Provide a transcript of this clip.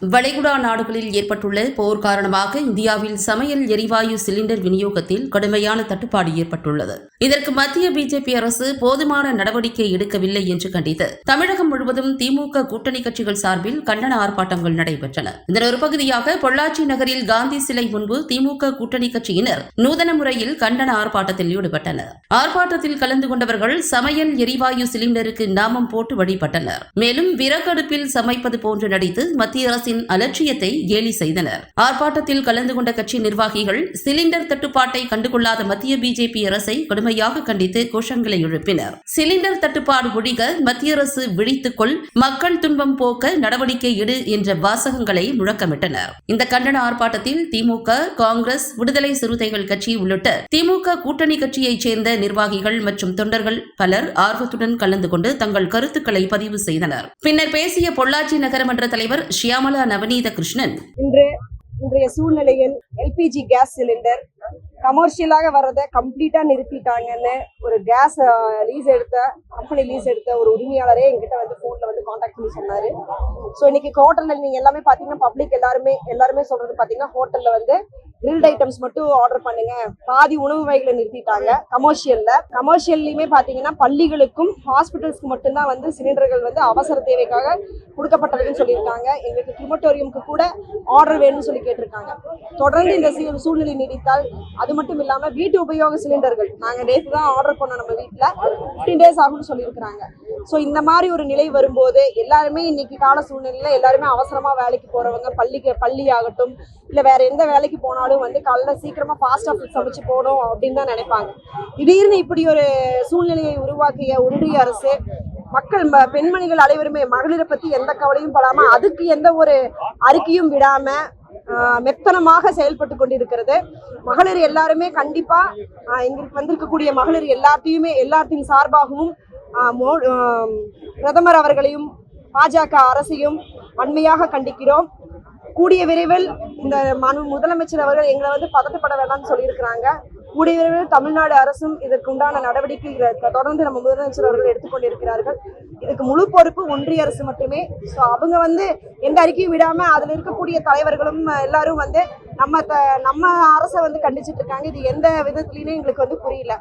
வளைகுடா நாடுகளில் ஏற்பட்டுள்ள போர் காரணமாக இந்தியாவில் சமையல் எரிவாயு சிலிண்டர் விநியோகத்தில் கடுமையான தட்டுப்பாடு ஏற்பட்டுள்ளது. இதற்கு மத்திய பிஜேபி அரசு போதுமான நடவடிக்கை எடுக்கவில்லை என்று கண்டித்து தமிழகம் முழுவதும் திமுக கூட்டணி கட்சிகள் சார்பில் கண்டன ஆர்ப்பாட்டங்கள் நடைபெற்றன. இதன் ஒரு பகுதியாக பொள்ளாச்சி நகரில் காந்தி சிலை முன்பு திமுக கூட்டணி கட்சியினர் நூதன முறையில் கண்டன ஆர்ப்பாட்டத்தில் ஈடுபட்டனர். ஆர்ப்பாட்டத்தில் கலந்து கொண்டவர்கள் சமையல் எரிவாயு சிலிண்டருக்கு நாமம் போட்டு வழிபட்டனர். மேலும் விறகடுப்பில் சமைப்பது போன்று நடித்து மத்திய அரசு அலட்சியத்தை கேலி செய்தனர். ஆர்ப்பாட்டத்தில் கலந்து கொண்ட கட்சி நிர்வாகிகள் சிலிண்டர் தட்டுப்பாட்டை கண்டுகொள்ளாத மத்திய பிஜேபி அரசை கடுமையாக கண்டித்து கோஷங்களை எழுப்பினர். சிலிண்டர் தட்டுப்பாடு ஒழிக மத்திய அரசு விழித்துக்கொள், மக்கள் துன்பம் போக்க நடவடிக்கை எடு என்ற வாசகங்களை முழக்கமிட்டனர். இந்த கண்டன ஆர்ப்பாட்டத்தில் திமுக, காங்கிரஸ், விடுதலை சிறுத்தைகள் கட்சி உள்ளிட்ட திமுக கூட்டணி கட்சியைச் சேர்ந்த நிர்வாகிகள் மற்றும் தொண்டர்கள் பலர் ஆர்வத்துடன் கலந்து கொண்டு தங்கள் கருத்துக்களை பதிவு செய்தனர். பின்னர் பேசிய பொள்ளாச்சி நகரமன்ற தலைவர் ஷியாமலா நவநீத கிருஷ்ணன், இன்றைய சூழ்நிலையில் எல்பிஜி கேஸ் சிலிண்டர் கமர்ஷியலாக வர்றதை கம்ப்ளீட்டா நிறுத்திட்டாங்கன்னு ஒரு கேஸ் கம்பெனி லீஸ் எடுத்த ஒரு உரிமையாளரே என்கிட்ட வந்து போன்ல வந்து கான்டாக்ட் பண்ணி சொன்னாரு. ஸோ இன்னைக்கு ஹோட்டல்ல நீங்க எல்லாமே பாத்தீங்கன்னா பப்ளிக் எல்லாருமே சொல்றது பாத்தீங்கன்னா ஹோட்டல்ல வந்து கிரில்ட் ஐட்டம்ஸ் மட்டும் ஆர்டர் பண்ணுங்க, பாதி உணவு வகைகளை நிறுத்திட்டாங்க. கமர்ஷியல்லையுமே பாத்தீங்கன்னா பள்ளிகளுக்கும் ஹாஸ்பிட்டல்ஸ்க்கு மட்டும்தான் வந்து சிலிண்டர்கள் வந்து அவசர தேவைக்காக கொடுக்கப்பட்டதுன்னு சொல்லியிருக்காங்க. எங்களுக்கு கிரிமட்டோரியமுக்கு கூட ஆர்டர் வேணும்னு சொல்லி கேட்டிருக்காங்க. தொடர்ந்து இந்த சூழ்நிலை நீடித்தால், அது மட்டும் இல்லாம வீட்டு உபயோக சிலிண்டர்கள் நாங்க நேற்று தான் ஆர்டர் பண்ணோம், நம்ம வீட்டுல 15 days ஆகும்னு சொல்லியிருக்கிறாங்க. ஸோ இந்த மாதிரி ஒரு நிலை வரும்போது எல்லாருமே இன்னைக்கு கால சூழ்நிலையில எல்லாருமே அவசரமா வேலைக்கு போறவங்க, பள்ளி ஆகட்டும் இல்ல வேற எந்த வேலைக்கு போனாலும் வந்து காலைல சீக்கிரமா ஃபாஸ்டா சமைச்சு போகணும் அப்படின்னு தான் நினைப்பாங்க. திடீர்னு இப்படி ஒரு சூழ்நிலையை உருவாக்கிய ஒன்றிய அரசு மக்கள் பெண்மணிகள் அனைவருமே மகளிரை பத்தி எந்த கவலையும் படாம, அதுக்கு எந்த ஒரு அறிக்கையும் விடாம மெத்தனமாக செயல்பட்டு கொண்டிருக்கிறது. மகளிர் எல்லாருமே கண்டிப்பா இங்கு வந்திருக்கக்கூடிய மகளிர் எல்லாத்தையும் சார்பாகவும் பிரதமர் அவர்களையும் பாஜக அரசையும் வன்மையாக கண்டிக்கிறோம். கூடிய விரைவில் இந்த முதலமைச்சர் அவர்கள் எங்களை வந்து பதட்டப்பட வேண்டாம்னு சொல்லியிருக்கிறாங்க. கூடிய விரைவில் தமிழ்நாடு அரசும் இதற்கு உண்டான நடவடிக்கைகளை தொடர்ந்து நம்ம முதலமைச்சர் அவர்கள் எடுத்துக்கொண்டிருக்கிறார்கள். இதுக்கு முழு பொறுப்பு ஒன்றிய அரசு மட்டுமே. ஸோ அவங்க வந்து எந்த அறிக்கையும் விடாம அதுல இருக்கக்கூடிய தலைவர்களும் எல்லாரும் வந்து நம்ம அரசை வந்து கண்டிச்சிட்டு இருக்காங்க. இது எந்த விதத்திலையுமே எங்களுக்கு வந்து புரியல.